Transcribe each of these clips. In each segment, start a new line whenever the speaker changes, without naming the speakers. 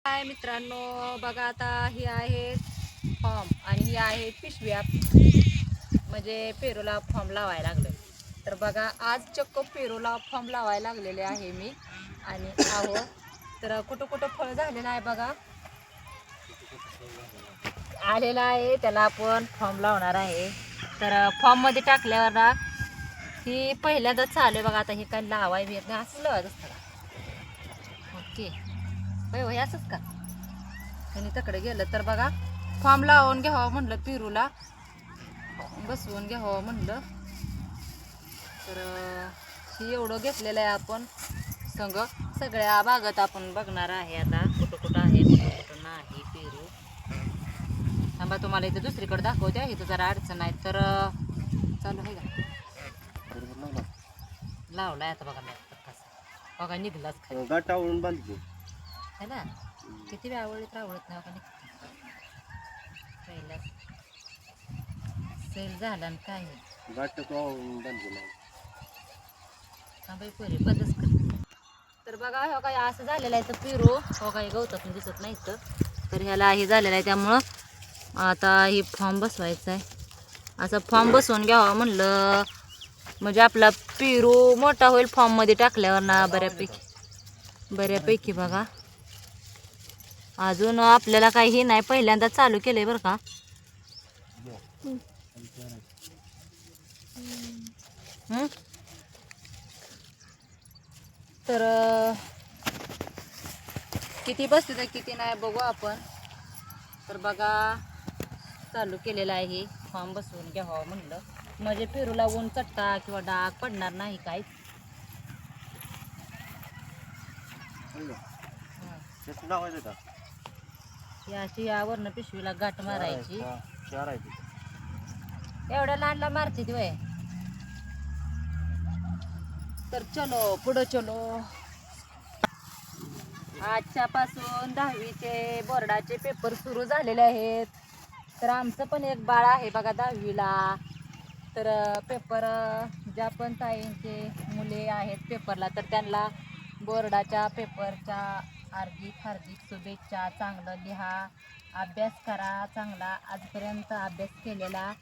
हाय मित्रांनो, बघा आता ही आहे फॉर्म आणि ही आहे पिशव्या, म्हणजे पेरूला फॉर्म लावायला लागले. तर बघा आज चक्क पेरूला फॉर्म लावायला लागलेले आहे मी आणि तर कुठं कुठं फळ झालेलं आहे बघा, आलेला आहे. त्याला आपण फॉर्म लावणार आहे. तर फॉर्म मध्ये टाकल्यावर ना ही पहिल्यांदाच चालू आहे बघा. आता हे काय लावायला येत नाही, असं लावत असतं का? ओके, होय असंच का? त्यांनी तकडे गेलं तर बघा, फॉर्म लावून घ्यावं म्हणलं, पेरूला बसवून घ्यावं म्हणलं. तर ही एवढं घेतलेलं आहे आपण संग. सगळ्या बागात आपण बघणार आहे आता, कुठं कुठं आहे कुठं कुठं नाही पेरू. थांबा, तुम्हाला इथं दुसरीकडे दाखवते. इथं जरा अडचण आहे तर चालू आहे का? लावलाय आता बघा मी कसं बघा, निघलाच खाली
गाठावरून बांधली
है ना. किती वेळा आवडत रावळत नाही बघा, पहिला सेल झाला आणि काय
गाठ बांधली
थांबाई पोरी बंदच कर. तर बघा हो काय असं झालेलं आहे. तर पेरू हो काय गवतातून दिसत नाही तर ह्याला हे झालेलं आहे. त्यामुळं आता ही फॉर्म बसवायचा आहे. असं फॉर्म बसवून घ्यावा म्हणलं, म्हणजे आपला पेरू मोठा होईल फॉर्ममध्ये टाकल्यावर ना. बऱ्यापैकी बघा, अजून आपल्याला काही नाही, पहिल्यांदा चालू केलंय बरं का. तर किती बसते तर किती नाही बघू आपण. तर बघा चालू केलेलं आहे, फॉर्म बसवून घ्यावं म्हणलं, म्हणजे पेरूला ऊन चट्टा किंवा डाग पडणार नाही काहीच. अशी यावरनं पिशवीला गाठ मारायची. एवढ्या लहानला मारते ती वय. तर चलो पुढं चलो. आजच्यापासून 10वीचे बोर्डाचे पेपर सुरू झालेले आहेत. तर आमचं पण एक बाळ आहे बघा 10वीला. तर पेपर ज्या पण ताईंचे मुले आहेत पेपरला, तर त्यांना बोर्डाच्या पेपरच्या हार्दिक शुभेच्छा. चांगलं लिहा, अभ्यास करा चांगला. आजपर्यंत अभ्यास केलेला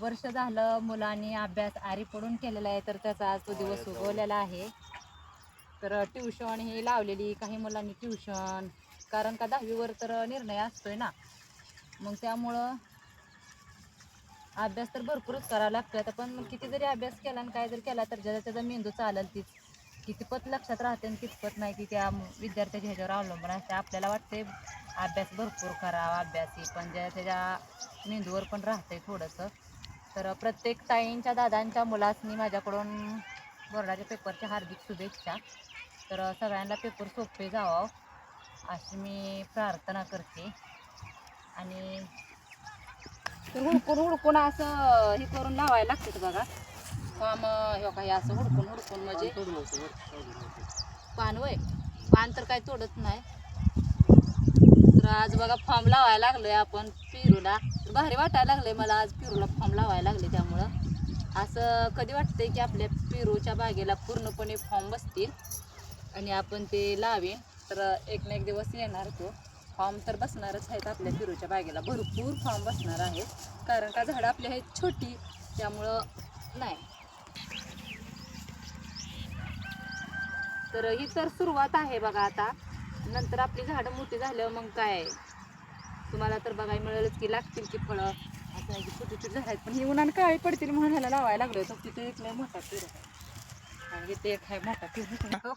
वर्ष झालं मुलांनी अभ्यास आरी पडून केलेला आहे, तर त्याचा आज तो दिवस उगवलेला आहे. तर ट्युशन ही लावलेली काही मुलांनी ट्युशन, कारण का 10वीवर तर निर्णय असतोय ना. मग त्यामुळं अभ्यास तर भरपूरच करावा लागतो. आता पण किती जरी अभ्यास केला आणि काय जरी केला तर ज्याचा त्याचा मेंदू चालेल तीच कितपत लक्षात राहते आणि कितपत नाही, ती त्या विद्यार्थ्याच्या ह्याच्यावर अवलंबून असते. आपल्याला वाटते अभ्यास भरपूर करावा अभ्यासी, पण ज्या त्याच्या मेंदूवर पण राहते थोडंसं. तर प्रत्येक ताईंच्या दादांच्या मुलांनी माझ्याकडून बोर्डाच्या पेपरच्या हार्दिक शुभेच्छा. तर सगळ्यांना पेपर सोपे जावं अशी मी प्रार्थना करते. आणि हुडकून असं हे करून लावायला लागते बघा फॉर्म. हे काही असं हुडकून म्हणजे पान तर काही तोडत नाही. तर आज बघा फॉर्म लावायला लागलोय आपण पेरूला. भारी वाटायला लागले मला आज पेरूला फॉर्म लावायला लागले. त्यामुळं असं कधी वाटतंय की आपल्या पेरूच्या बागेला पूर्णपणे फॉर्म बसतील आणि आपण ते लावेन. तर एक ना एक दिवस येणार तो फॉर्म. तर बसणारच आहेत आपल्या पेरूच्या बागेला, भरपूर फॉर्म बसणार आहेत, कारण का झाडं आपली आहेत छोटी, त्यामुळं नाही. तर ही तर सुरुवात आहे बघा. आता नंतर आपली झाडं मोठी झाल्यावर मग काय तुम्हाला तर बघायला मिळेलच की लागतील की फळं. असं नाही की छोटी छोटी झाड आहेत, पण ही उन्हानं काळी पडतील म्हणून ह्याला लावायला लागलोय. तर तिथे एक लय मोठा पेरू आहे, इथे एक आहे मोठा पेरू.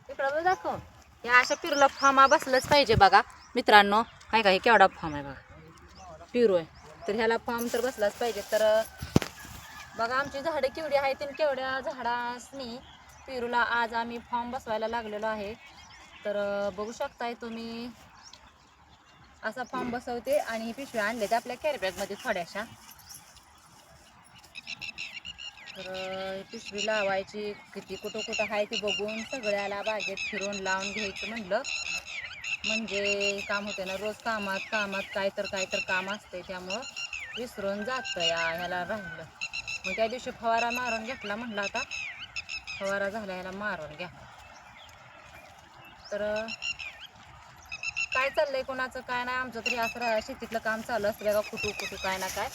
तिकडं दाखव. या अशा पेरूला फॉर्म बसलंच पाहिजे बघा मित्रांनो. काय काय केवढा फॉर्म आहे बघा, पेरू आहे. तर ह्याला फॉर्म तर बसलाच पाहिजे. तर बघा आमची झाडं केवढी आहेत आणि केवढ्या झाडांनी पेरूला आज आम्ही फॉर्म बसवायला लागलेलो आहे. तर बघू शकताय तुम्ही, असा फॉर्म बसवते आणि पिशव्या आणले ते आपल्या कॅरीबॅगमध्ये थोड्याशा. तर पिशवी लावायची, किती कुठं कुठं आहे ती बघून सगळ्याला बागेत फिरून लावून घ्यायचं म्हणलं, म्हणजे काम होते ना. रोज कामात काय तर काम असते, त्यामुळं विसरून जातं या ह्याला राहिलं. मग त्या दिवशी फवारा मारून घेतला, म्हणलं आता फवारा झाला ह्याला मारून घ्या. तर काय चाललंय कोणाचं काय नाही, आमचं तरी असं शेतीतलं काम चालू असतं बघा, कुठू काय ना काय.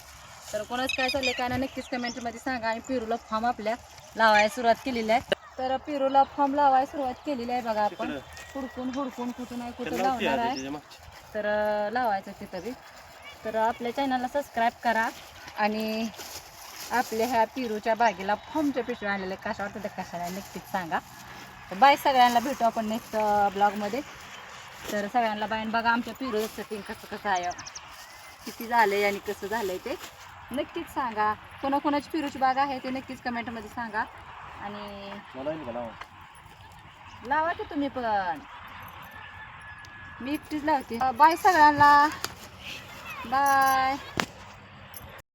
तर कोणाचं काय चाललंय काय ना नक्कीच कमेंटमध्ये सांगा. आणि पेरूला फॉर्म आपल्या लावायला सुरुवात केलेली आहे. तर पेरूला फॉर्म लावायला सुरुवात केलेली आहे बघा आपण. हुडकून कुठं नाही कुठं लावणार आहे. तर लावायचं तिथं बी. तर आपल्या चॅनलला सबस्क्राईब करा. आणि आपल्या ह्या पेरूच्या बागेला फॉर्मच्या पिशव्या आलेल्या कशा वाटतं त्या कशाला नक्कीच सांगा. तर बाय, सगळ्यांना भेटू आपण नेक्स्ट ब्लॉगमध्ये. तर सगळ्यांना बाय. बघा आमच्या पेरूचं सेटिंग कसं आहे, किती झालंय आणि कसं झालंय ते नक्कीच सांगा. कोणाकोणाची पेरूची बाग आहे ते नक्कीच कमेंटमध्ये सांगा. आणि लावा की तुम्ही पण, मी एकटीच लावते. बाय सगळ्यांना, बाय.